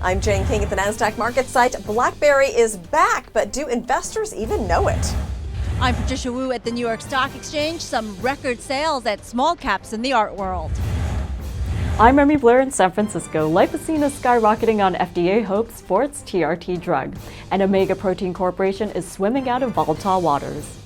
I'm Jane King at the NASDAQ market site. BlackBerry is back, but do investors even know it? I'm Patricia Wu at the New York Stock Exchange. Some record sales at small caps in the art world. I'm Remy Blair in San Francisco. Lipocine is skyrocketing on FDA hopes for its TRT drug. And Omega Protein Corporation is swimming out of volatile waters.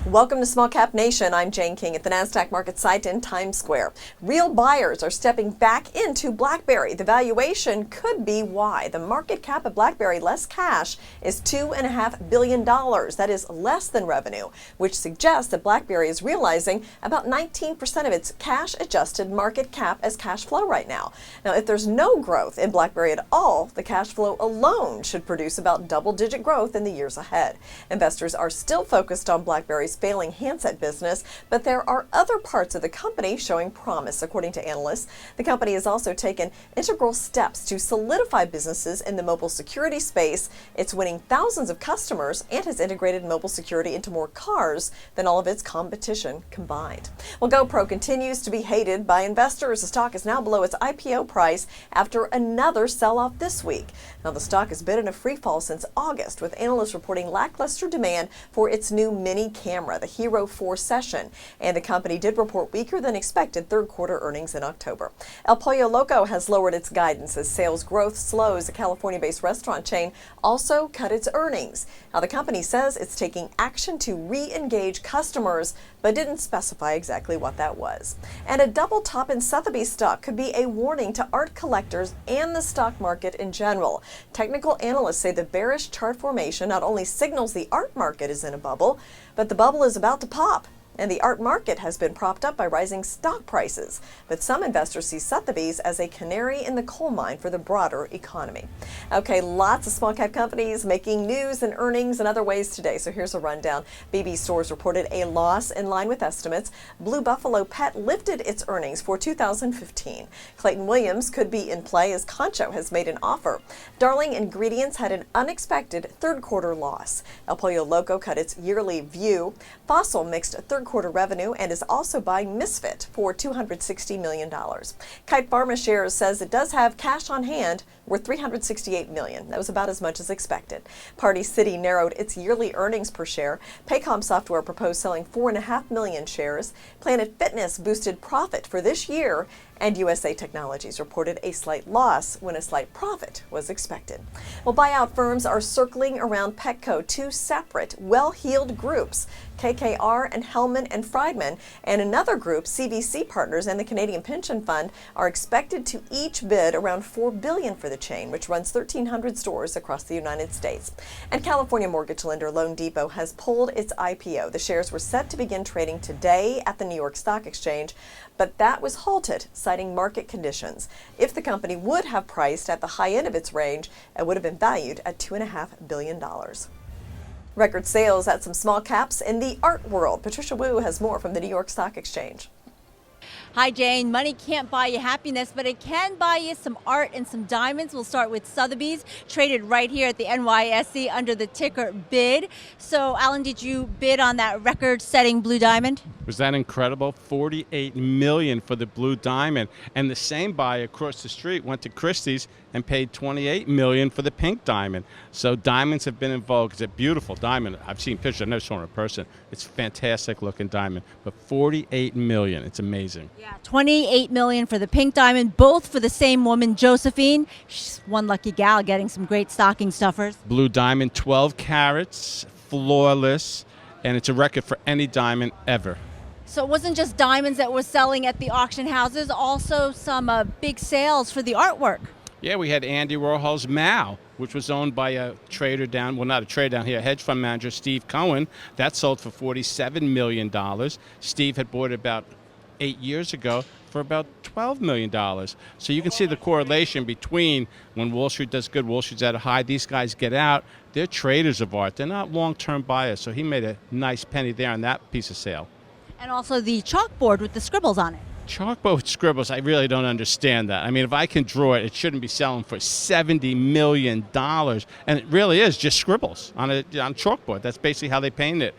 Welcome to Small Cap Nation. I'm Jane King at the NASDAQ market site in Times Square. Real buyers are stepping back into BlackBerry. The valuation could be why. The market cap of BlackBerry, less cash, is $2.5 billion. That is less than revenue, which suggests that BlackBerry is realizing about 19% of its cash-adjusted market cap as cash flow right now. Now, if there's no growth in BlackBerry at all, the cash flow alone should produce about double-digit growth in the years ahead. Investors are still focused on BlackBerry's failing handset business, but there are other parts of the company showing promise, according to analysts. The company has also taken integral steps to solidify businesses in the mobile security space. It's winning thousands of customers and has integrated mobile security into more cars than all of its competition combined. Well, GoPro continues to be hated by investors. The stock is now below its IPO price after another sell-off this week. Now, the stock has been in a free fall since August, with analysts reporting lackluster demand for its new mini camera, the Hero 4 Session, and the company did report weaker than expected third quarter earnings in October. El Pollo Loco has lowered its guidance as sales growth slows. The California-based restaurant chain also cut its earnings. Now, the company says it's taking action to re-engage customers, but didn't specify exactly what that was. And a double top in Sotheby stock could be a warning to art collectors and the stock market in general. Technical analysts say the bearish chart formation not only signals the art market is in a bubble, but the bubble is about to pop. And the art market has been propped up by rising stock prices. But some investors see Sotheby's as a canary in the coal mine for the broader economy. Okay, lots of small cap companies making news and earnings in other ways today. So here's a rundown. BB Stores reported a loss in line with estimates. Blue Buffalo Pet lifted its earnings for 2015. Clayton Williams could be in play as Concho has made an offer. Darling Ingredients had an unexpected third quarter loss. El Pollo Loco cut its yearly view. Fossil mixed third quarter revenue and is also buying Misfit for $260 million. Kite Pharma shares says it does have cash on hand worth $368 million. That was about as much as expected. Party City narrowed its yearly earnings per share. Paycom Software proposed selling 4.5 million shares. Planet Fitness boosted profit for this year, and USA Technologies reported a slight loss when a slight profit was expected. Well, buyout firms are circling around Petco, two separate, well-heeled groups, KKR and Hellman and Friedman, and another group, CVC Partners and the Canadian Pension Fund, are expected to each bid around $4 billion for the chain, which runs 1,300 stores across the United States. And California mortgage lender Loan Depot has pulled its IPO. The shares were set to begin trading today at the New York Stock Exchange, but that was halted, citing market conditions. If the company would have priced at the high end of its range, it would have been valued at $2.5 billion. Record sales at some small caps in the art world. Patricia Wu has more from the New York Stock Exchange. Hi, Jane. Money can't buy you happiness, but it can buy you some art and some diamonds. We'll start with Sotheby's, traded right here at the NYSE under the ticker BID. So, Alan, did you bid on that record-setting blue diamond? Was that incredible? $48 million for the blue diamond. And the same buyer across the street went to Christie's and paid $28 million for the pink diamond. So diamonds have been in vogue. It's a beautiful diamond. I've seen pictures. I've never shown it in person. It's a fantastic looking diamond. But $48 million. It's amazing. Yeah, $28 million for the pink diamond, both for the same woman, Josephine. She's one lucky gal getting some great stocking stuffers. Blue diamond, 12 carats, flawless, and it's a record for any diamond ever. So it wasn't just diamonds that were selling at the auction houses, also some big sales for the artwork. Yeah, we had Andy Warhol's Mao, which was owned by a trader down, well, not a trader down here, a hedge fund manager, Steve Cohen. That sold for $47 million. Steve had bought it about 8 years ago for about $12 million. So you can see the correlation between when Wall Street does good, Wall Street's at a high, these guys get out. They're traders of art. They're not long-term buyers. So he made a nice penny there on that piece of sale. And also the chalkboard with the scribbles on it. chalkboard with scribbles, I really don't understand that. I mean, if I can draw it, it shouldn't be selling for $70 million. And it really is just scribbles on chalkboard. That's basically how they paint it.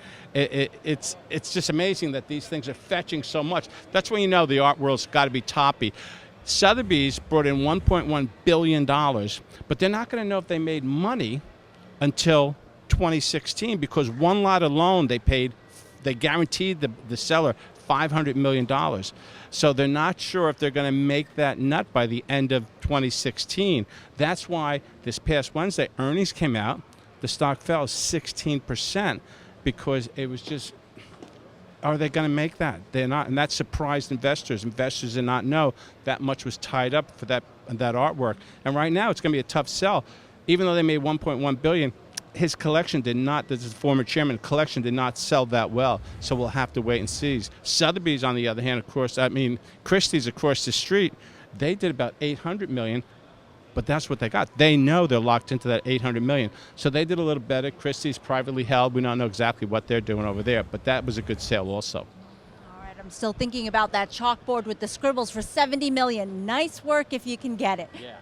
It's just amazing that these things are fetching so much. That's when you know the art world's got to be toppy. Sotheby's brought in $1.1 billion, but they're not going to know if they made money until 2016 because one lot alone they guaranteed the seller $500 million. So they're not sure if they're going to make that nut by the end of 2016. That's why this past Wednesday, earnings came out. The stock fell 16% because it was just, are they going to make that? They're not, and that surprised investors. Investors did not know that much was tied up for that artwork. And right now, it's going to be a tough sell. Even though they made $1.1 billion, his collection did not, this is the former chairman, collection did not sell that well. So we'll have to wait and see. Sotheby's, on the other hand, of course, Christie's across the street, they did about $800 million, but that's what they got. They know they're locked into that $800 million. So they did a little better. Christie's privately held. We don't know exactly what they're doing over there, but that was a good sale also. All right, I'm still thinking about that chalkboard with the scribbles for $70 million. Nice work if you can get it. Yeah.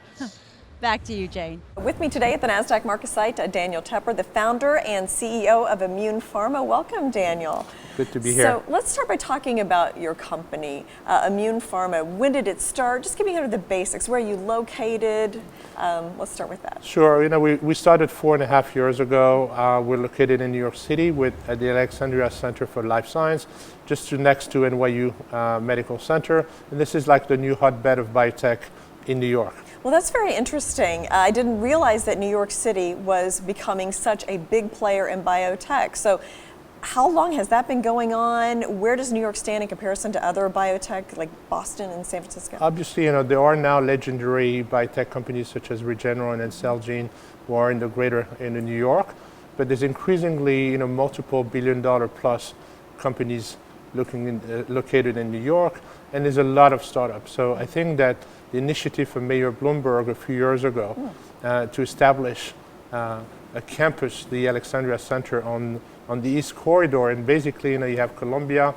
Back to you, Jane. With me today at the NASDAQ market site, Daniel Tepper, the founder and CEO of ImmunePharma. Welcome, Daniel. Good to be here. So let's start by talking about your company, ImmunePharma. When did it start? Just give me kind of the basics. Where are you located? Let's start with that. Sure. We started 4.5 years ago. We're located in New York City at the Alexandria Center for Life Science, just next to NYU Medical Center. And this is like the new hotbed of biotech in New York. Well, that's very interesting. I didn't realize that New York City was becoming such a big player in biotech. So how long has that been going on? Where does New York stand in comparison to other biotech like Boston and San Francisco? Obviously, there are now legendary biotech companies such as Regeneron and Celgene who are in New York, but there's increasingly multiple billion-dollar plus companies located in New York, and there's a lot of startups. So I think that the initiative from Mayor Bloomberg a few years ago to establish a campus, the Alexandria Center on the East Corridor, and basically you have Columbia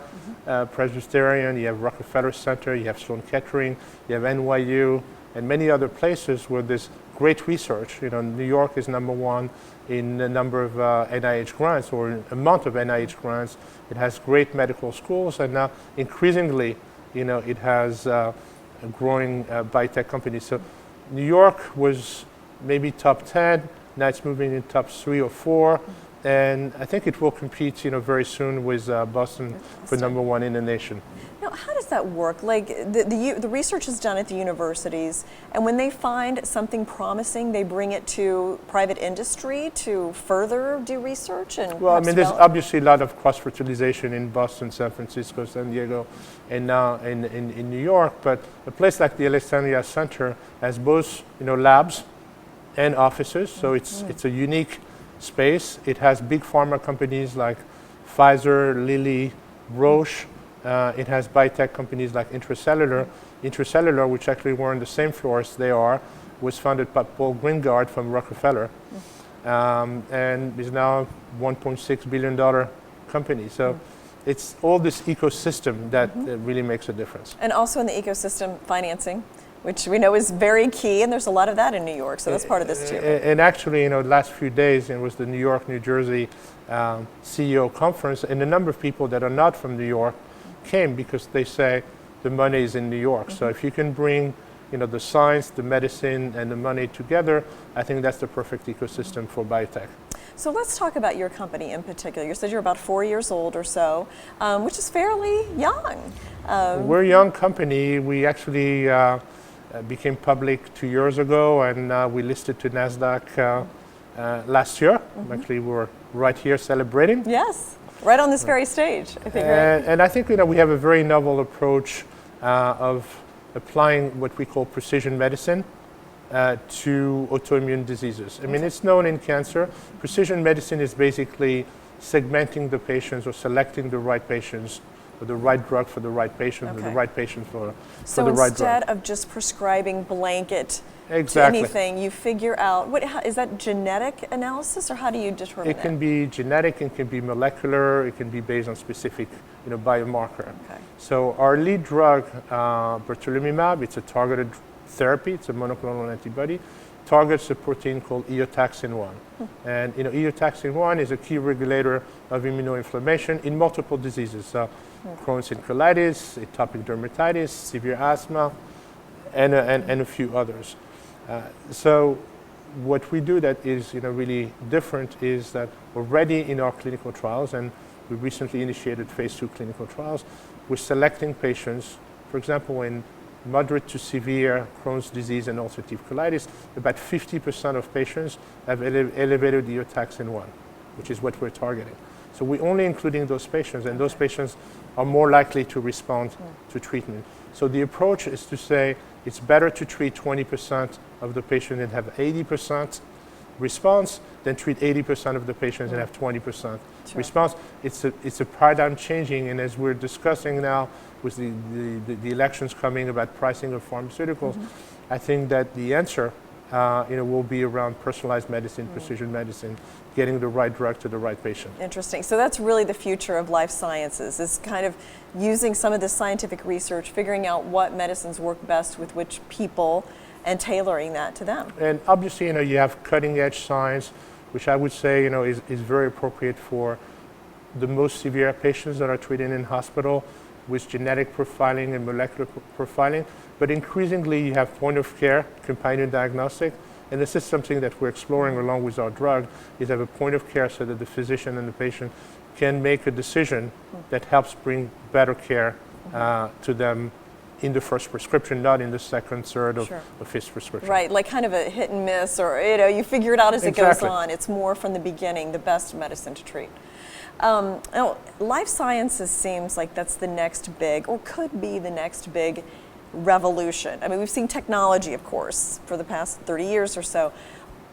Presbyterian, you have Rockefeller Center, you have Sloan Kettering, you have NYU, and many other places where there's great research. New York is number one in the number of NIH grants, or amount of NIH grants. It has great medical schools, and now increasingly, it has growing biotech companies. So New York was maybe top 10, now it's moving in top 3 or 4, and I think it will compete very soon with Boston for number 1 in the nation. Now, how does that work? Like the research is done at the universities, and when they find something promising, they bring it to private industry to further do research and there's obviously a lot of cross-fertilization in Boston, San Francisco, San Diego, and now in New York. But a place like the Alexandria Center has both labs and offices, so it's a unique space. It has big pharma companies like Pfizer, Lilly, Roche. It has biotech companies like Intracellular, which actually were on the same floor as they are, was founded by Paul Greengard from Rockefeller, and is now a $1.6 billion company. So it's all this ecosystem that really makes a difference. And also in the ecosystem, financing, which we know is very key, and there's a lot of that in New York, so that's part of this too. And actually, the last few days, it was the New York, New Jersey CEO conference, and the number of people that are not from New York came because they say the money is in New York. So if you can bring the science, the medicine, and the money together, I think that's the perfect ecosystem for biotech. So let's talk about your company in particular. You said you're about 4 years old or so, which is fairly young. We're a young company. We actually became public 2 years ago, and we listed to NASDAQ last year. Actually, we're right here celebrating. Yes. Right on this very stage, I think. Right? And I think we have a very novel approach of applying what we call precision medicine to autoimmune diseases. I mean, it's known in cancer. Precision medicine is basically segmenting the patients or selecting the right patients or the right drug for the right patient, or the Okay. right patient for So the right instead drug. of just prescribing blanket to Exactly. anything, you figure out, is that genetic analysis, or how do you determine It can be genetic, it can be molecular, it can be based on specific biomarker. Okay. So our lead drug, bertolumumab, it's a targeted therapy, it's a monoclonal antibody, targets a protein called eotaxin-1. And eotaxin-1 is a key regulator of immunoinflammation in multiple diseases. So Crohn's and colitis, atopic dermatitis, severe asthma, and a few others. So what we do that is really different is that already in our clinical trials, and we recently initiated phase 2 clinical trials, we're selecting patients, for example, in moderate to severe Crohn's disease and ulcerative colitis, about 50% of patients have elevated eotaxin-1, which is what we're targeting. So we're only including those patients, and those patients are more likely to respond to treatment. So the approach is to say it's better to treat 20% of the patients and have 80% response than treat 80% of the patients and have 20% response. It's a paradigm changing, and as we're discussing now with the elections coming about pricing of pharmaceuticals, I think that the answer will be around personalized medicine, precision medicine, getting the right drug to the right patient. Interesting. So that's really the future of life sciences, is kind of using some of this scientific research, figuring out what medicines work best with which people, and tailoring that to them. And obviously, you have cutting edge science, which I would say, is very appropriate for the most severe patients that are treated in hospital with genetic profiling and molecular profiling. But increasingly, you have point of care, companion diagnostic, and this is something that we're exploring along with our drug, is have a point of care so that the physician and the patient can make a decision that helps bring better care to them in the first prescription, not in the second, third, or fifth prescription. Right, like kind of a hit and miss, or you figure it out as it goes on. It's more from the beginning, the best medicine to treat. Life sciences seems like that's the next big, or could be the next big revolution. I mean, we've seen technology, of course, for the past 30 years or so.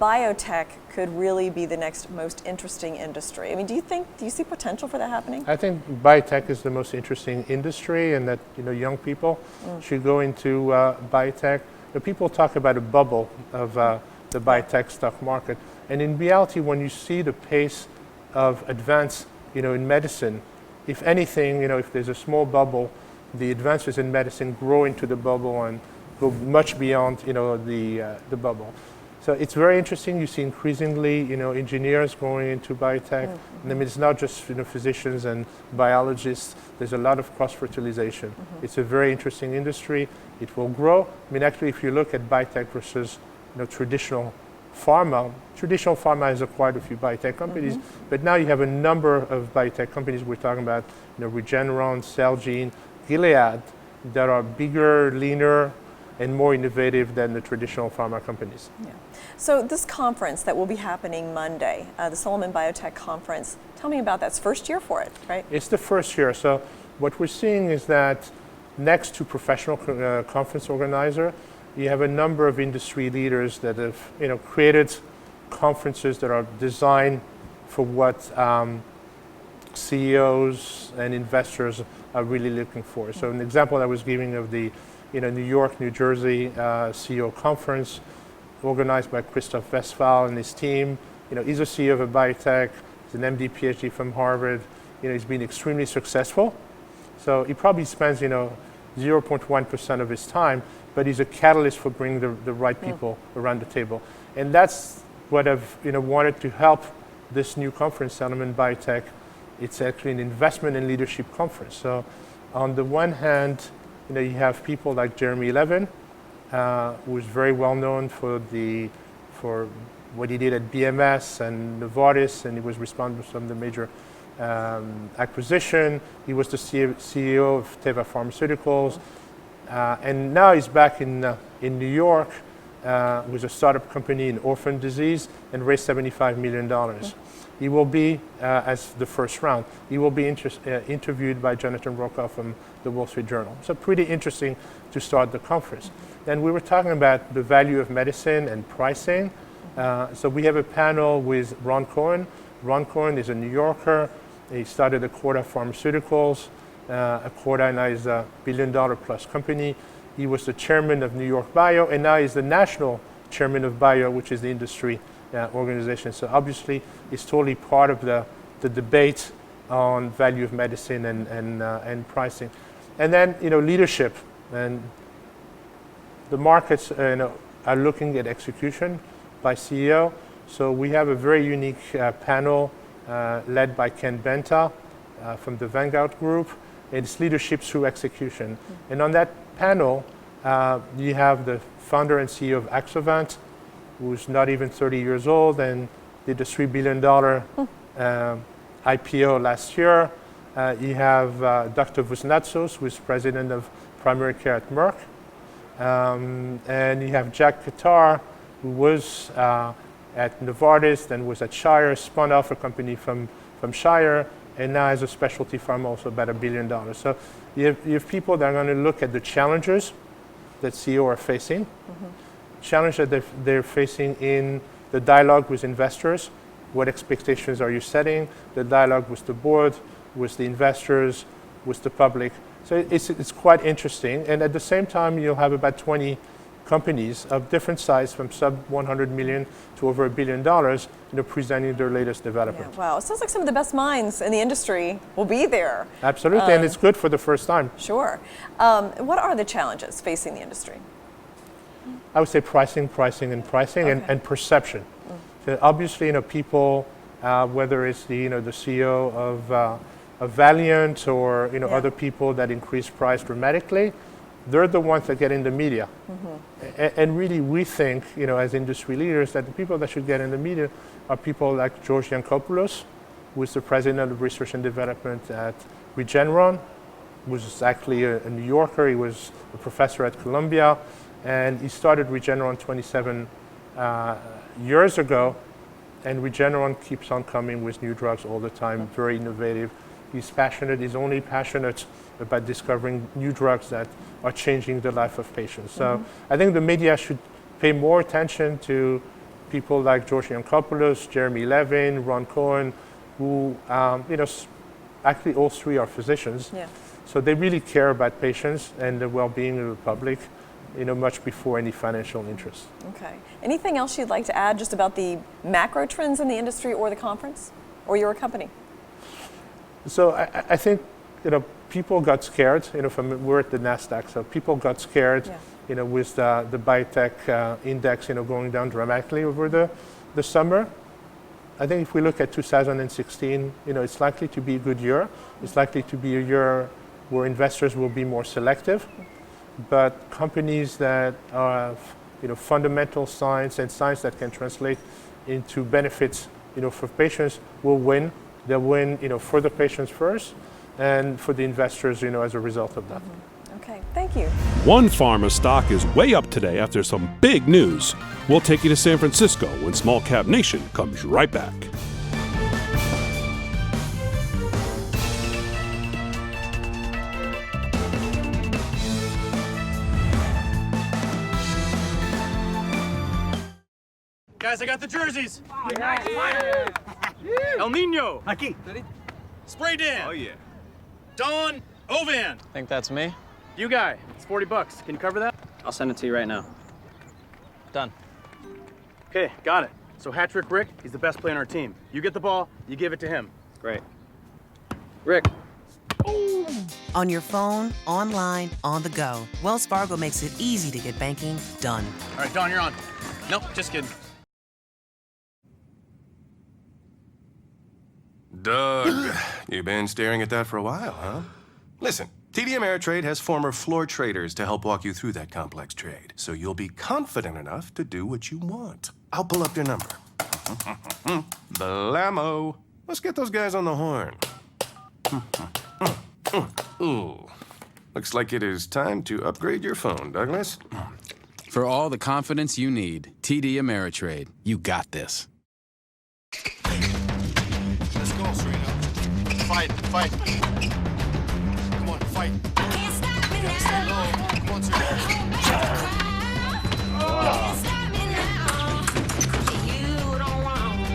Biotech could really be the next most interesting industry. I mean, do you see potential for that happening? I think biotech is the most interesting industry, and that young people should go into biotech. People talk about a bubble of the biotech stock market, and in reality, when you see the pace of advance, in medicine, if anything, if there's a small bubble, the advances in medicine grow into the bubble and go much beyond, the bubble. So it's very interesting. You see increasingly, engineers going into biotech. And I mean, it's not just physicians and biologists. There's a lot of cross-fertilization. It's a very interesting industry. It will grow. I mean, actually, if you look at biotech versus traditional pharma has acquired a few biotech companies, but now you have a number of biotech companies. We're talking about Regeneron, Celgene, Gilead, that are bigger, leaner, and more innovative than the traditional pharma companies. Yeah. So this conference that will be happening Monday, the Salomon Biotech Conference, tell me about that. It's first year for it, right? It's the first year. So what we're seeing is that next to professional conference organizer, you have a number of industry leaders that have created conferences that are designed for what CEOs and investors are really looking for. So an example I was giving of the New York, New Jersey CEO conference organized by Christoph Westphal and his team. He's a CEO of a biotech. He's an MD, PhD from Harvard. He's been extremely successful. So he probably spends 0.1% of his time, but he's a catalyst for bringing the right people around the table. And that's what I've wanted to help this new conference, Salomon Biotech. It's actually an investment and leadership conference. So on the one hand, you have people like Jeremy Levin, who is very well known for what he did at BMS and Novartis, and he was responsible for some of the major acquisition. He was the CEO of Teva Pharmaceuticals, and now he's back in New York with a startup company in orphan disease and raised $75 million. He will be, as the first round, he will be interviewed by Jonathan Rokoff from the Wall Street Journal. So pretty interesting to start the conference. Then we were talking about the value of medicine and pricing. So we have a panel with Ron Cohen. Ron Cohen is a New Yorker. He started Accorda Pharmaceuticals. Accorda now is a $1 billion plus company. He was the chairman of New York Bio, and now he's the national chairman of Bio, which is the industry organization. So obviously, he's totally part of the debate on value of medicine and pricing. And then, leadership. And the markets are looking at execution by CEO. So we have a very unique panel led by Ken Benta from the Vanguard Group. It's leadership through execution. And on that panel, you have the founder and CEO of Axovant, who's not even 30 years old and did a $3 billion IPO last year. You have Dr. Vuznatsos, who is president of primary care at Merck. And you have Jack Qatar, who was at Novartis, then was at Shire, spun off a company from Shire, and now has a specialty pharma, also about $1 billion. So you have people that are going to look at the challenges that CEO are facing, challenge that they're facing in the dialogue with investors. What expectations are you setting? The dialogue with the board, with the investors, with the public. So it's quite interesting. And at the same time, you'll have about 20 companies of different size, from sub 100 million to over $1 billion, presenting their latest development. Yeah, wow, it sounds like some of the best minds in the industry will be there. Absolutely, and it's good for the first time. Sure. What are the challenges facing the industry? I would say pricing, and perception. So obviously, people, whether it's the CEO of Valiant or other people that increase price dramatically, they're the ones that get in the media. And really, we think, as industry leaders, that the people that should get in the media are people like George Yancopoulos, who is the president of research and development at Regeneron, who was actually a New Yorker. He was a professor at Columbia, and he started Regeneron 27 years ago. And Regeneron keeps on coming with new drugs all the time, very innovative. He's passionate. He's only passionate about discovering new drugs that are changing the life of patients. So I think the media should pay more attention to people like George Yancopoulos, Jeremy Levin, Ron Cohen, who, actually all three are physicians. Yeah. So they really care about patients and the well-being of the public, much before any financial interest. Okay. Anything else you'd like to add just about the macro trends in the industry or the conference or your company? So I think, people got scared, we're at the NASDAQ, so people got scared, with the Biotech index, going down dramatically over the summer. I think if we look at 2016, it's likely to be a good year. It's likely to be a year where investors will be more selective, but companies that have, fundamental science and science that can translate into benefits, for patients will win. They'll win, for the patients first, and for the investors, as a result of that. Okay, thank you. One pharma stock is way up today after some big news. We'll take you to San Francisco when Small Cap Nation comes right back. Guys, I got the jerseys. El Nino. Aquí. Spray Dan. Oh, yeah. Don Ovan. Think that's me? You guy. It's $40. Can you cover that? I'll send it to you right now. Done. Okay, got it. So hat trick Rick, he's the best player on our team. You get the ball, you give it to him. Great. Rick. On your phone, online, on the go, Wells Fargo makes it easy to get banking done. All right, Don, you're on. Nope, just kidding. Doug, you've been staring at that for a while, huh? Listen, TD Ameritrade has former floor traders to help walk you through that complex trade, so you'll be confident enough to do what you want. I'll pull up your number. Blammo. Let's get those guys on the horn. Ooh. Looks like it is time to upgrade your phone, Douglas. For all the confidence you need, TD Ameritrade. You got this. Let's go, Serena. Fight, fight. Come on, fight. Can't stop me now. Come on, Serena. Can't stop me now. You don't want me.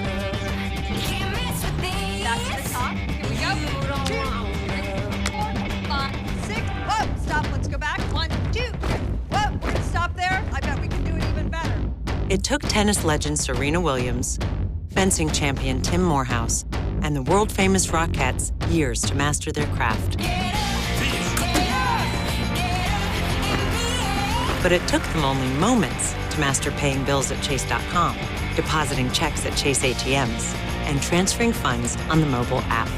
Can't mess with this. Back to the top. Here we go. You don't want me. It took tennis legend Serena Williams, fencing champion Tim Morehouse, and the world-famous Rockettes years to master their craft. But it took them only moments to master paying bills at Chase.com, depositing checks at Chase ATMs, and transferring funds on the mobile app.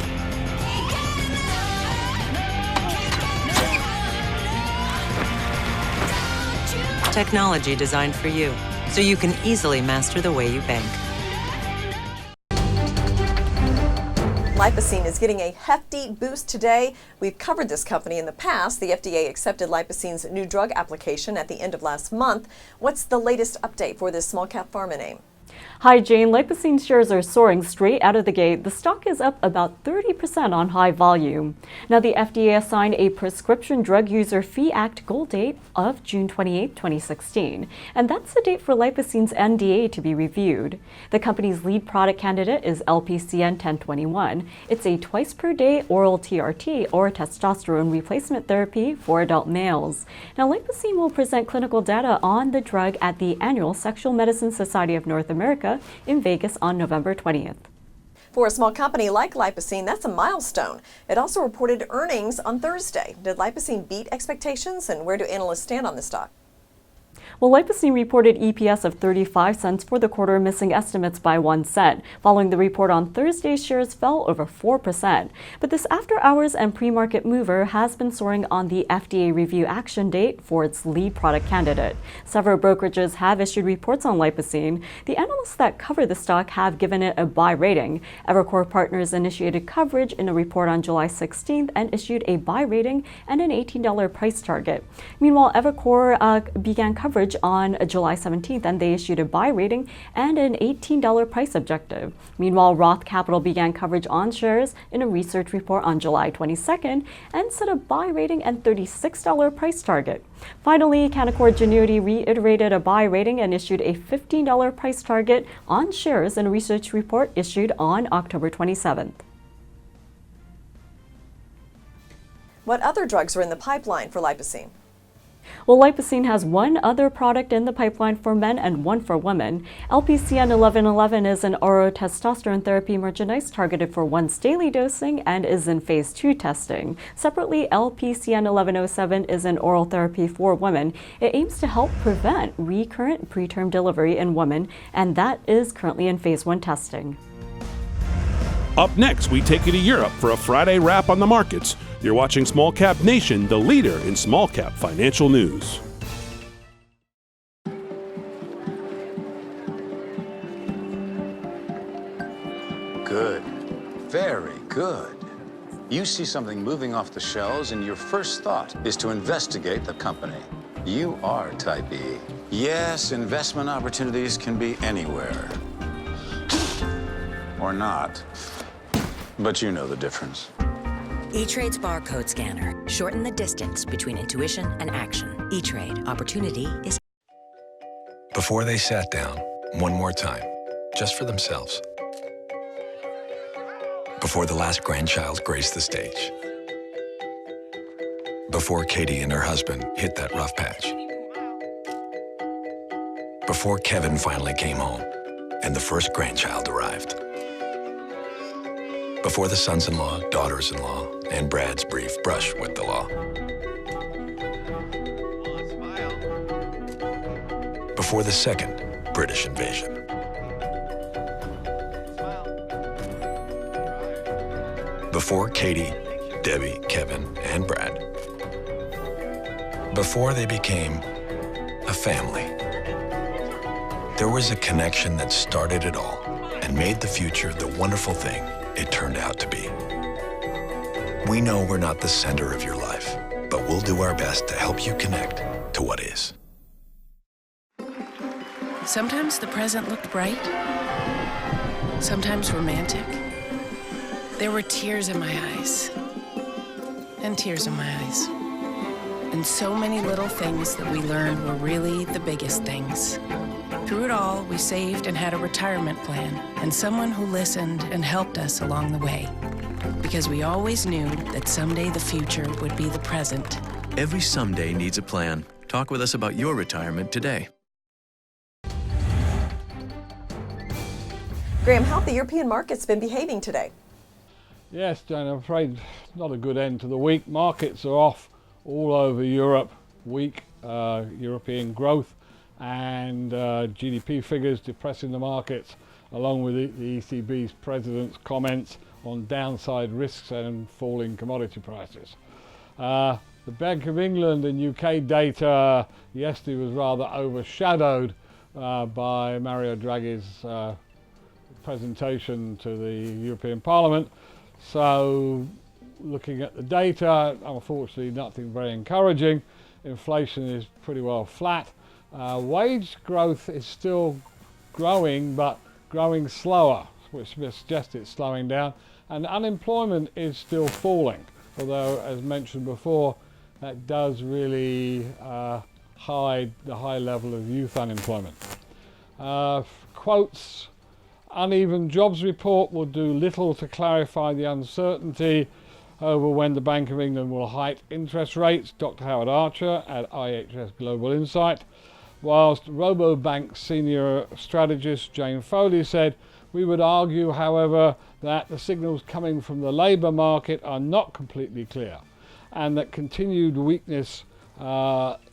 Technology designed for you, so you can easily master the way you bank. Lipocine is getting a hefty boost today. We've covered this company in the past. The FDA accepted Lipocine's new drug application at the end of last month. What's the latest update for this small cap pharma name? Hi Jane, Lipocine shares are soaring straight out of the gate. The stock is up about 30% on high volume. Now the FDA assigned a Prescription Drug User Fee Act goal date of June 28, 2016. And that's the date for Lipocine's NDA to be reviewed. The company's lead product candidate is LPCN 1021. It's a twice per day oral TRT or testosterone replacement therapy for adult males. Now Lipocine will present clinical data on the drug at the annual Sexual Medicine Society of North America in Vegas on November 20th. For a small company like Lipocine, that's a milestone. It also reported earnings on Thursday. Did Lipocine beat expectations, and where do analysts stand on the stock? Well, Lipocine reported EPS of 35 cents for the quarter, missing estimates by 1 cent. Following the report on Thursday, shares fell over 4%. But this after-hours and pre-market mover has been soaring on the FDA review action date for its lead product candidate. Several brokerages have issued reports on Lipocine. The analysts that cover the stock have given it a buy rating. Evercore Partners initiated coverage in a report on July 16th and issued a buy rating and an $18 price target. Meanwhile, Evercore began coverage on July 17th, and they issued a buy rating and an $18 price objective. Meanwhile, Roth Capital began coverage on shares in a research report on July 22nd and set a buy rating and $36 price target. Finally, Canaccord Genuity reiterated a buy rating and issued a $15 price target on shares in a research report issued on October 27th. What other drugs are in the pipeline for Lipocine? Well, Lipocine has one other product in the pipeline for men and one for women. LPCN 1111 is an oral testosterone therapy merchandise targeted for once daily dosing and is in phase 2 testing. Separately, LPCN 1107 is an oral therapy for women. It aims to help prevent recurrent preterm delivery in women, and that is currently in phase 1 testing. Up next, we take you to Europe for a Friday wrap on the markets. You're watching Small Cap Nation, the leader in small cap financial news. Good. Very good. You see something moving off the shelves, and your first thought is to investigate the company. You are Type E. Yes, investment opportunities can be anywhere. Or not. But you know the difference. E-Trade's barcode scanner. Shorten the distance between intuition and action. E-Trade. Opportunity is... Before they sat down, one more time, just for themselves. Before the last grandchild graced the stage. Before Katie and her husband hit that rough patch. Before Kevin finally came home and the first grandchild arrived. Before the sons-in-law, daughters-in-law, and Brad's brief brush with the law. Before the second British invasion. Before Katie, Debbie, Kevin, and Brad. Before they became a family. There was a connection that started it all and made the future the wonderful thing it turned out to be. We know we're not the center of your life, but we'll do our best to help you connect to what is. Sometimes the present looked bright, sometimes romantic. There were tears in my eyes, and tears in my eyes. And so many little things that we learned were really the biggest things. Through it all, we saved and had a retirement plan, and someone who listened and helped us along the way. Because we always knew that someday the future would be the present. Every someday needs a plan. Talk with us about your retirement today. Graham, how have the European markets been behaving today? Yes, Jane, I'm afraid not a good end to the week. Markets are off all over Europe. Weak European growth and GDP figures depressing the markets, along with the ECB's president's comments on downside risks and falling commodity prices. The Bank of England and UK data yesterday was rather overshadowed by Mario Draghi's presentation to the European Parliament. So looking at the data, unfortunately nothing very encouraging. Inflation is pretty well flat. Wage growth is still growing, but growing slower, which suggests it's slowing down. And unemployment is still falling, although, as mentioned before, that does really hide the high level of youth unemployment. Quotes, uneven jobs report will do little to clarify the uncertainty over when the Bank of England will hike interest rates, Dr. Howard Archer at IHS Global Insight, whilst Robobank senior strategist Jane Foley said, "We would argue, however, that the signals coming from the labour market are not completely clear, and that continued weakness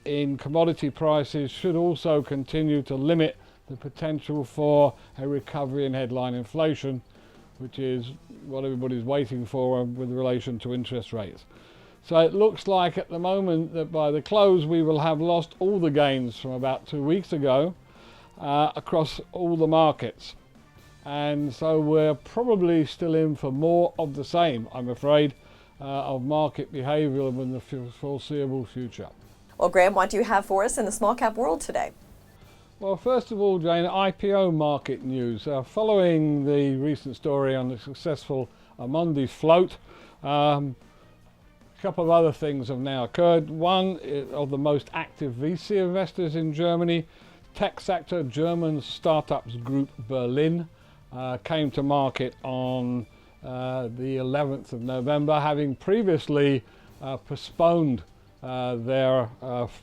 in commodity prices should also continue to limit the potential for a recovery in headline inflation, which is what everybody's waiting for with relation to interest rates." So it looks like at the moment that by the close we will have lost all the gains from about 2 weeks ago across all the markets. And so we're probably still in for more of the same, I'm afraid, of market behaviour in the foreseeable future. Well, Graham, what do you have for us in the small cap world today? Well, first of all, Jane, IPO market news. Following the recent story on the successful Amundi float, a couple of other things have now occurred. One of the most active VC investors in Germany, tech sector German startups group Berlin, came to market on the 11th of November, having previously postponed their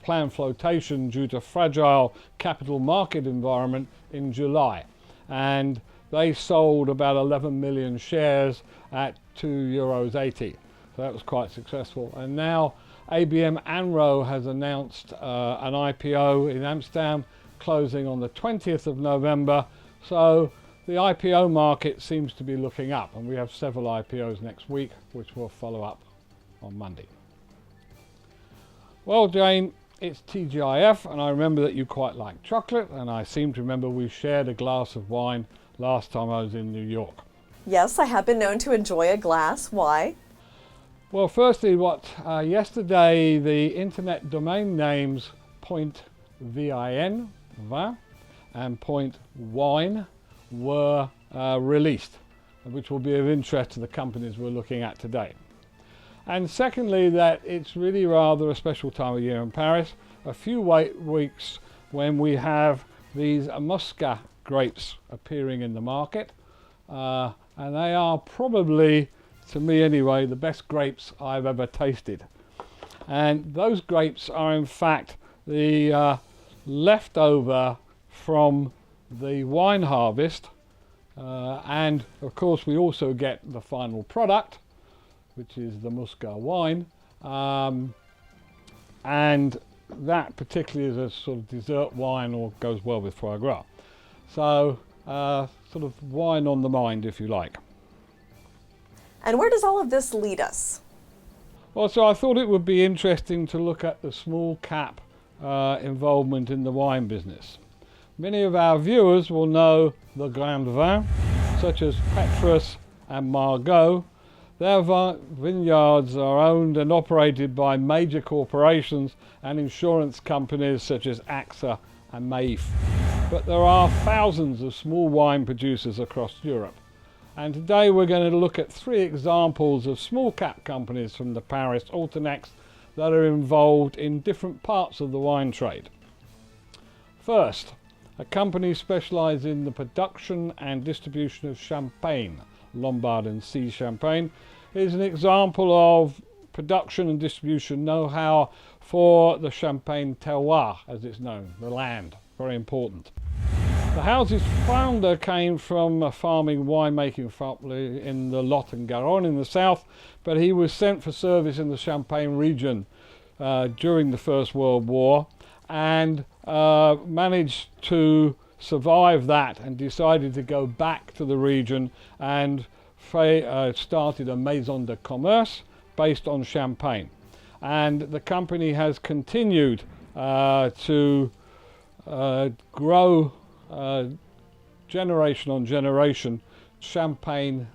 planned flotation due to fragile capital market environment in July. And they sold about 11 million shares at €2.80. So that was quite successful. And now ABN AMRO has announced an IPO in Amsterdam, closing on the 20th of November. So the IPO market seems to be looking up, and we have several IPOs next week, which we'll follow up on Monday. Well, Jane, it's TGIF, and I remember that you quite like chocolate, and I seem to remember we shared a glass of wine last time I was in New York. Yes, I have been known to enjoy a glass. Why? Well, firstly, yesterday the internet domain names .vin, vin, and .wine were released, which will be of interest to the companies we're looking at today. And secondly, that it's really rather a special time of year in Paris, a few weeks when we have these Muscat grapes appearing in the market, and they are probably, to me anyway, the best grapes I've ever tasted. And those grapes are in fact the leftover from the wine harvest, and of course we also get the final product, which is the Muscat wine, and that particularly is a sort of dessert wine, or goes well with foie gras. So sort of wine on the mind, if you like. And where does all of this lead us? Well, so I thought it would be interesting to look at the small cap involvement in the wine business. Many of our viewers will know the Grand Vin, such as Petrus and Margaux. Their vineyards are owned and operated by major corporations and insurance companies such as AXA and Maif. But there are thousands of small wine producers across Europe. And today we're going to look at 3 examples of small cap companies from the Paris Autonex that are involved in different parts of the wine trade. First, a company specialised in the production and distribution of champagne, Lombard and Sea Champagne, is an example of production and distribution know-how for the Champagne terroir, as it's known, the land, very important. The house's founder came from a farming winemaking family in the Lot and Garonne in the south, but he was sent for service in the Champagne region during the First World War and managed to survive that and decided to go back to the region and started a maison de commerce based on Champagne. And the company has continued to grow generation on generation Champagne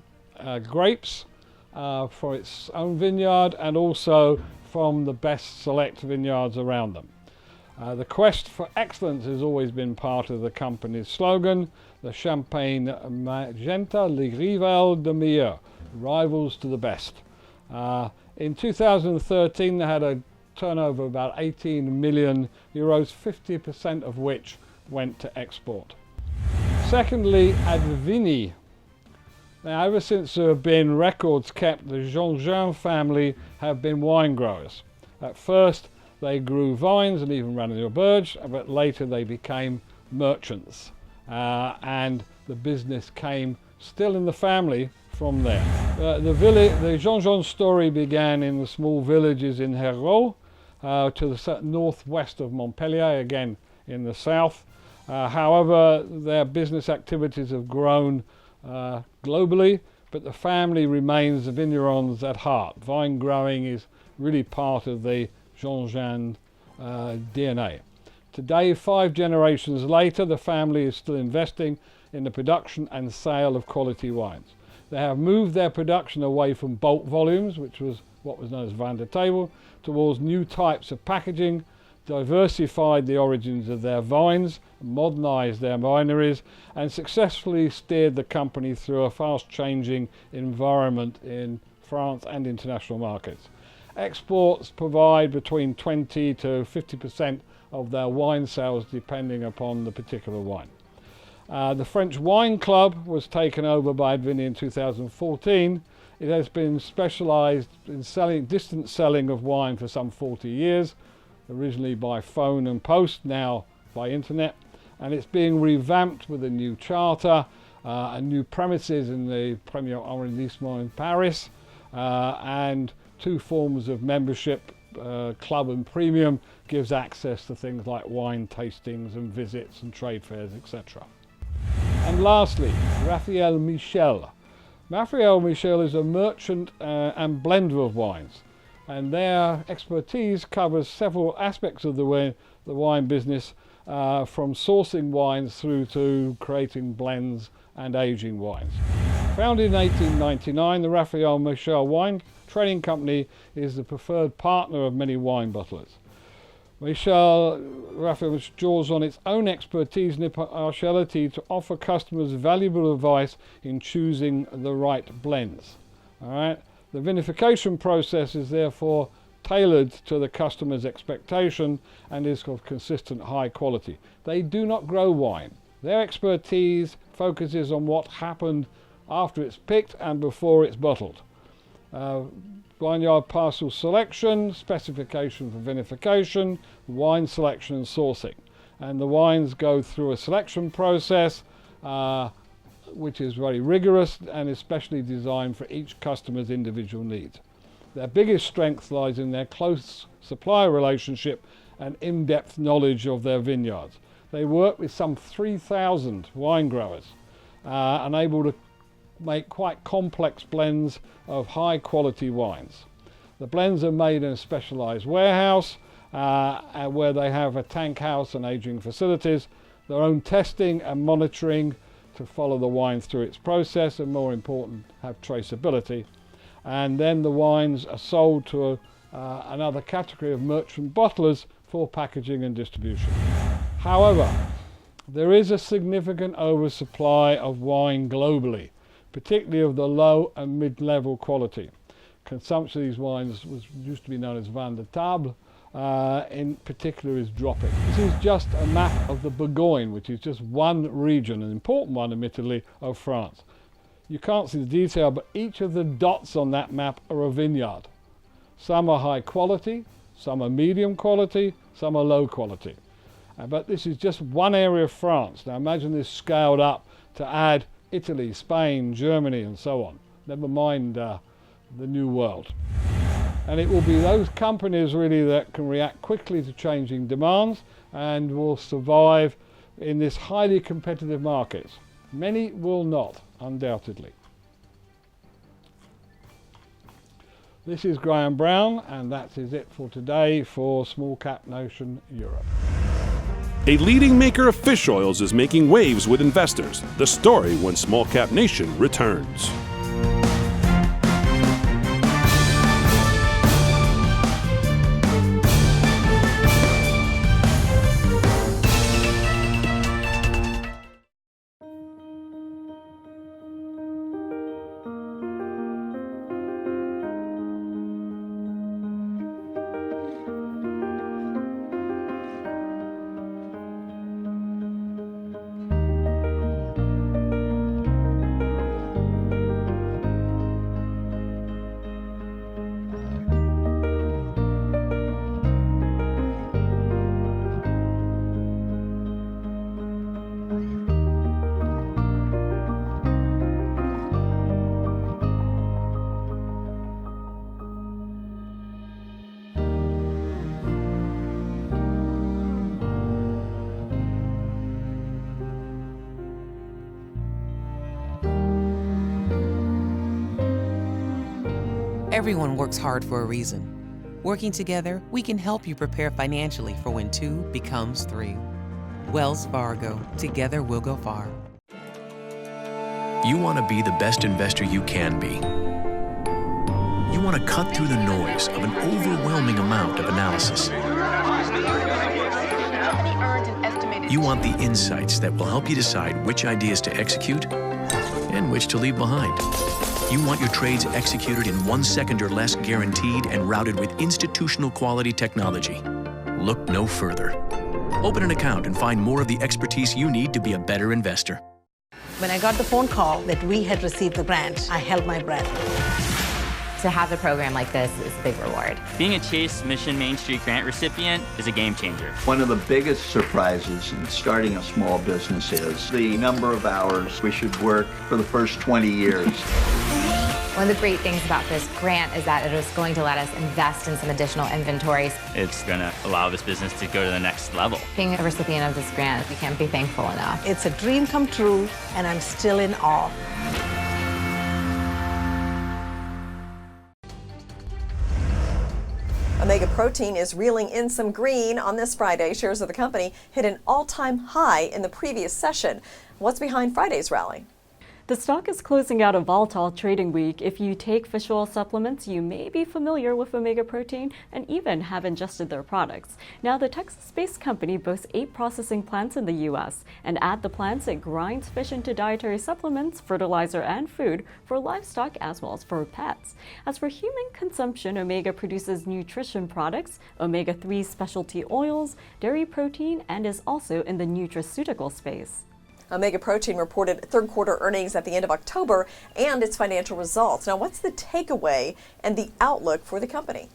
grapes for its own vineyard and also from the best select vineyards around them. The quest for excellence has always been part of the company's slogan, the Champagne Magenta, les rivales de meilleur, rivals to the best. In 2013 they had a turnover of about 18 million euros, 50% of which went to export. Secondly, Advini. Now, ever since there have been records kept, the Jean family have been wine growers. At first, they grew vines and even ran an auberge, but later they became merchants. And the business came still in the family from there. The Jean story began in the small villages in Hérault, to the northwest of Montpellier, again in the south. However, their business activities have grown globally, but the family remains vignerons at heart. Vine growing is really part of the Jean DNA. Today, 5 generations later, the family is still investing in the production and sale of quality wines. They have moved their production away from bulk volumes, which was what was known as vin de table, towards new types of packaging, diversified the origins of their vines, modernized their wineries, and successfully steered the company through a fast-changing environment in France and international markets. Exports provide between 20 to 50% of their wine sales, depending upon the particular wine. The French Wine Club was taken over by Advini in 2014. It has been specialized in distance selling of wine for some 40 years, originally by phone and post, now by internet, and it's being revamped with a new charter, and new premises in the Premier Arrondissement in Paris, and 2 forms of membership, club and premium, gives access to things like wine tastings and visits and trade fairs, etc. And lastly, Raphael Michel. Raphael Michel is a merchant and blender of wines, and their expertise covers several aspects of the wine business, from sourcing wines through to creating blends and aging wines. Founded in 1899, the Raphael Michel Wine Trading Company is the preferred partner of many wine bottlers. Raphael draws on its own expertise and impartiality to offer customers valuable advice in choosing the right blends. All right? The vinification process is therefore tailored to the customer's expectation and is of consistent high quality. They do not grow wine. Their expertise focuses on what happened after it's picked and before it's bottled. Vineyard parcel selection, specification for vinification, wine selection and sourcing. And the wines go through a selection process which is very rigorous and especially designed for each customer's individual needs. Their biggest strength lies in their close supplier relationship and in-depth knowledge of their vineyards. They work with some 3,000 wine growers and able to make quite complex blends of high quality wines. The blends are made in a specialized warehouse where they have a tank house and aging facilities, their own testing and monitoring to follow the wine through its process, and more important, have traceability. And then the wines are sold to another category of merchant bottlers for packaging and distribution. However, there is a significant oversupply of wine globally, particularly of the low and mid-level quality. Consumption of these wines used to be known as vin de table, in particular is dropping. This is just a map of the Bourgogne, which is just one region, an important one admittedly, of France. You can't see the detail, but each of the dots on that map are a vineyard. Some are high quality, some are medium quality, some are low quality. But this is just one area of France. Now imagine this scaled up to add Italy, Spain, Germany and so on. Never mind the New World. And it will be those companies really that can react quickly to changing demands and will survive in this highly competitive market. Many will not, undoubtedly. This is Graham Brown, and that is it for today for Small Cap Nation Europe. A leading maker of fish oils is making waves with investors. The story when Small Cap Nation returns. Everyone works hard for a reason. Working together, we can help you prepare financially for when 2 becomes 3. Wells Fargo. Together we'll go far. You want to be the best investor you can be. You want to cut through the noise of an overwhelming amount of analysis. You want the insights that will help you decide which ideas to execute and which to leave behind. You want your trades executed in 1 second or less, guaranteed and routed with institutional quality technology. Look no further. Open an account and find more of the expertise you need to be a better investor. When I got the phone call that we had received the grant, I held my breath. To have a program like this is a big reward. Being a Chase Mission Main Street grant recipient is a game changer. One of the biggest surprises in starting a small business is the number of hours we should work for the first 20 years. One of the great things about this grant is that it is going to let us invest in some additional inventories. It's going to allow this business to go to the next level. Being a recipient of this grant, we can't be thankful enough. It's a dream come true, and I'm still in awe. Omega Protein is reeling in some green on this Friday. Shares of the company hit an all-time high in the previous session. What's behind Friday's rally? The stock is closing out a volatile trading week. If you take fish oil supplements, you may be familiar with Omega Protein and even have ingested their products. Now, the Texas-based company boasts 8 processing plants in the U.S., and at the plants, it grinds fish into dietary supplements, fertilizer, and food for livestock as well as for pets. As for human consumption, Omega produces nutrition products, omega-3 specialty oils, dairy protein, and is also in the nutraceutical space. Omega Protein reported third quarter earnings at the end of October and its financial results. Now, what's the takeaway and the outlook for the company?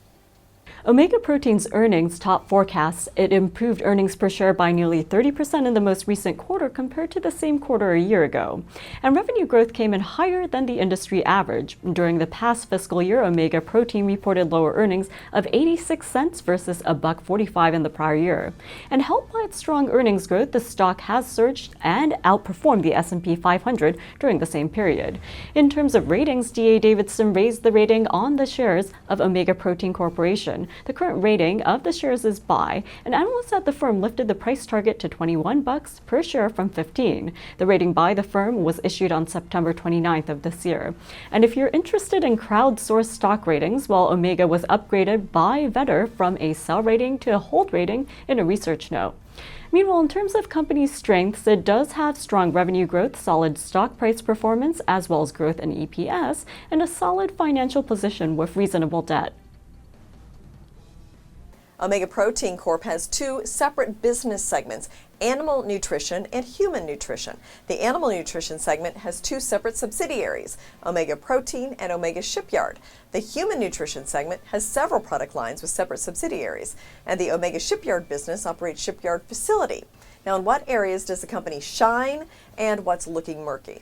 Omega Protein's earnings top forecasts. It improved earnings per share by nearly 30% in the most recent quarter compared to the same quarter a year ago. And revenue growth came in higher than the industry average. During the past fiscal year, Omega Protein reported lower earnings of 86 cents versus $1.45 in the prior year. And helped by its strong earnings growth, the stock has surged and outperformed the S&P 500 during the same period. In terms of ratings, D.A. Davidson raised the rating on the shares of Omega Protein Corporation. The current rating of the shares is buy, and analysts at the firm lifted the price target to $21 per share from $15. The rating by the firm was issued on September 29th of this year. And if you're interested in crowdsourced stock ratings, well, Omega was upgraded by Vedder from a sell rating to a hold rating in a research note. Meanwhile, in terms of company strengths, it does have strong revenue growth, solid stock price performance, as well as growth in EPS, and a solid financial position with reasonable debt. Omega Protein Corp has two separate business segments, animal nutrition and human nutrition. The animal nutrition segment has two separate subsidiaries, Omega Protein and Omega Shipyard. The human nutrition segment has several product lines with separate subsidiaries, and the Omega Shipyard business operates shipyard facility. Now, in what areas does the company shine and what's looking murky?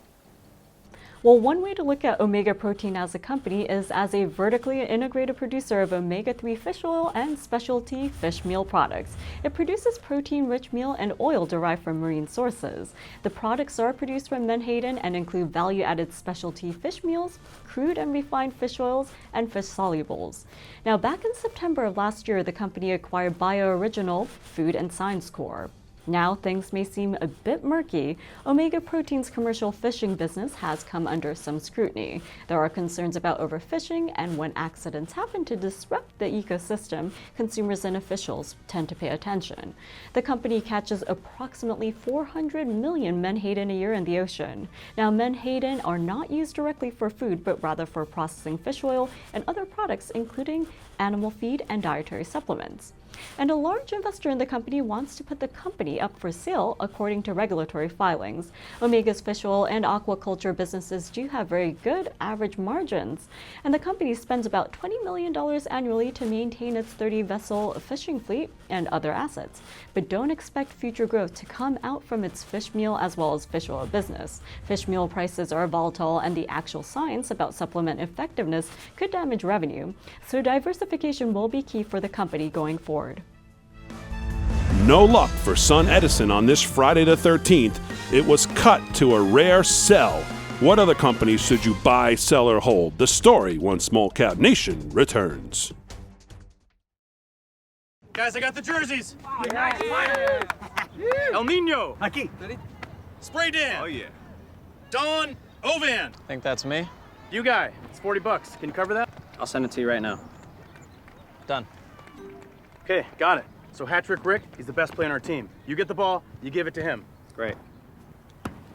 Well, one way to look at Omega Protein as a company is as a vertically integrated producer of omega-3 fish oil and specialty fish meal products. It produces protein-rich meal and oil derived from marine sources. The products are produced from menhaden and include value-added specialty fish meals, crude and refined fish oils, and fish solubles. Now, back in September of last year, the company acquired BioOriginal Food and Science Corp. Now things may seem a bit murky. Omega Protein's commercial fishing business has come under some scrutiny. There are concerns about overfishing, and when accidents happen to disrupt the ecosystem, consumers and officials tend to pay attention. The company catches approximately 400 million menhaden a year in the ocean. Now, menhaden are not used directly for food, but rather for processing fish oil and other products, including animal feed and dietary supplements. And a large investor in the company wants to put the company up for sale according to regulatory filings. Omega's fish oil and aquaculture businesses do have very good average margins, and the company spends about $20 million annually to maintain its 30-vessel fishing fleet and other assets. But don't expect future growth to come out from its fish meal as well as fish oil business. Fish meal prices are volatile, and the actual science about supplement effectiveness could damage revenue, so diversification will be key for the company going forward. No luck for Son Edison on this Friday the 13th. It was cut to a rare sell. What other companies should you buy, sell, or hold? The story once Small Cap Nation returns. Guys, I got the jerseys. El Nino. Aquí. Spray Dan. Oh, yeah. Don Ovan. Think that's me? You guy. It's $40. Can you cover that? I'll send it to you right now. Done. Okay, got it. So hat-trick Rick, he's the best player on our team. You get the ball, you give it to him. Great.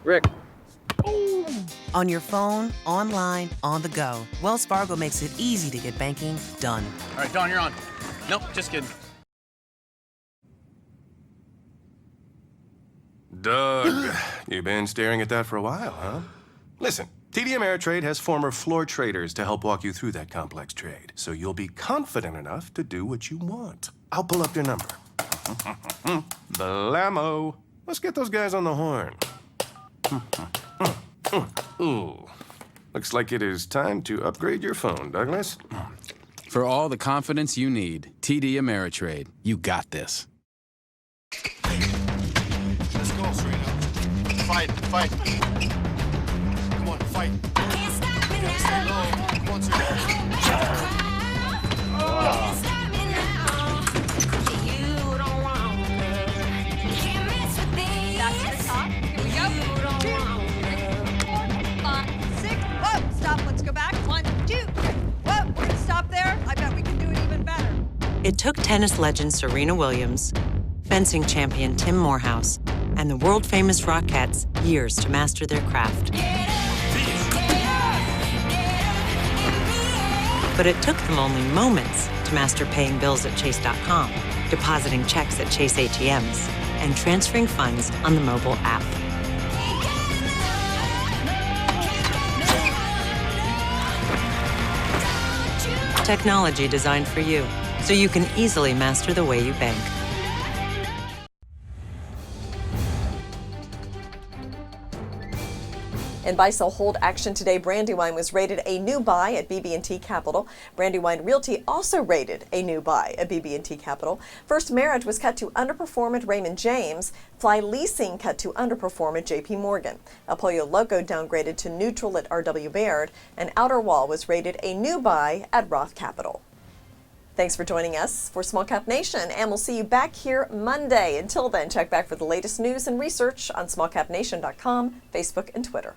Rick. On your phone, online, on the go, Wells Fargo makes it easy to get banking done. All right, Don, you're on. Nope, just kidding. Doug, you've been staring at that for a while, huh? Listen, TD Ameritrade has former floor traders to help walk you through that complex trade, so you'll be confident enough to do what you want. I'll pull up their number. Blammo. Let's get those guys on the horn. Ooh. Looks like it is time to upgrade your phone, Douglas. For all the confidence you need, TD Ameritrade. You got this. Let's go, Serena. Fight, fight. Come on, fight. Can't stop me now. Come on, Serena. Back to the top. Here we go. 2, 4, 5, 6. Whoa, stop. Let's go back. 1, 2. Whoa, we're gonna stop there. I bet we can do it even better. It took tennis legend Serena Williams, fencing champion Tim Morehouse, and the world-famous Rockettes years to master their craft. But it took them only moments to master paying bills at Chase.com, depositing checks at Chase ATMs, and transferring funds on the mobile app. Technology designed for you, so you can easily master the way you bank. In buy-sell hold action today, Brandywine was rated a new buy at BB&T Capital. Brandywine Realty also rated a new buy at BB&T Capital. First Marriage was cut to underperform at Raymond James. Fly Leasing cut to underperform at JP Morgan. El Pollo Loco downgraded to neutral at RW Baird. And Outer Wall was rated a new buy at Roth Capital. Thanks for joining us for Small Cap Nation, and we'll see you back here Monday. Until then, check back for the latest news and research on smallcapnation.com, Facebook, and Twitter.